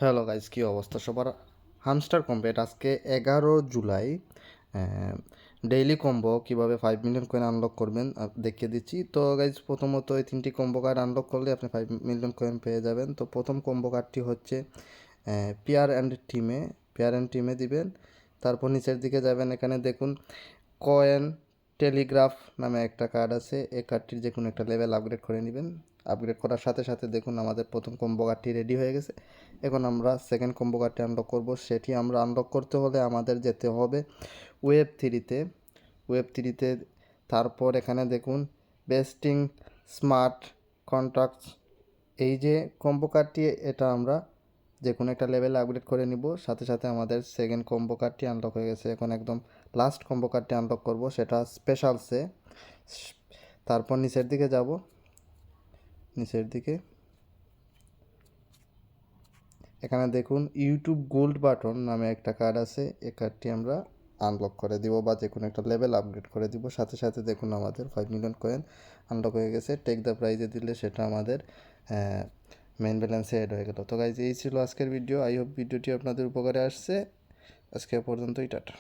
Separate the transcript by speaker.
Speaker 1: Hello guys, কী অবস্থা সবার? Hamster compete আজকে 11 জুলাই ডেইলি কম্বো কীভাবে 5 মিলিয়ন কয়েন আনলক করবেন দেখিয়ে দিচ্ছি। তো গাইজ প্রথমত এই 3টি কম্বো কার্ড আনলক করলে আপনি 5 মিলিয়ন কয়েন পেয়ে যাবেন। তো প্রথম কম্বো কার্ডটি হচ্ছে পেয়ার অ্যান্ড টিমে দিবেন। তারপর নিচের দিকে যাবেন, এখানে দেখুন কয়েন টেলিগ্রাফ নামে একটা কার্ড আছে। এই কার্ডটির যে কোনো একটা লেভেল আপগ্রেড করে নেবেন। আপগ্রেড করার সাথে সাথে দেখুন আমাদের প্রথম কম্বো কার্ডটি রেডি হয়ে গেছে। এখন আমরা সেকেন্ড কম্বো কার্ডটি আনলক করব। সেটি আমরা আনলক করতে হলে আমাদের যেতে হবে ওয়েব থ্রিতে। তারপর এখানে দেখুন বেস্টিং স্মার্ট কন্ট্রাক্টস, এই যে কম্বো কার্ডটি, এটা আমরা যে কোনো একটা লেভেলে আপগ্রেড করে নিব। সাথে সাথে আমাদের সেকেন্ড কম্বো কার্ডটি আনলক হয়ে গেছে। এখন একদম লাস্ট কম্বো কার্ডটি আনলক করব, সেটা স্পেশালসে। তারপর নিচের দিকে যাব, নিচের দিকে এখানে দেখুন ইউটিউব গোল্ড বাটন নামে একটা কার্ড আছে। এই কার্ডটি আমরা আনলক করে দিব বা যে কোনো একটা লেভেল আপগ্রেড করে দিব। সাথে সাথে দেখুন আমাদের 5 মিলিয়ন কয়েন আনলক হয়ে গেছে। টেক দ্য প্রাইজে দিলে সেটা আমাদের মেইন ব্যালেন্সে অ্যাড হয়ে গেল। তো গাইজ, এই ছিল আজকের ভিডিও। আই হোপ ভিডিওটি আপনাদের উপকারে আসছে। আজকে পর্যন্তই, টাটা।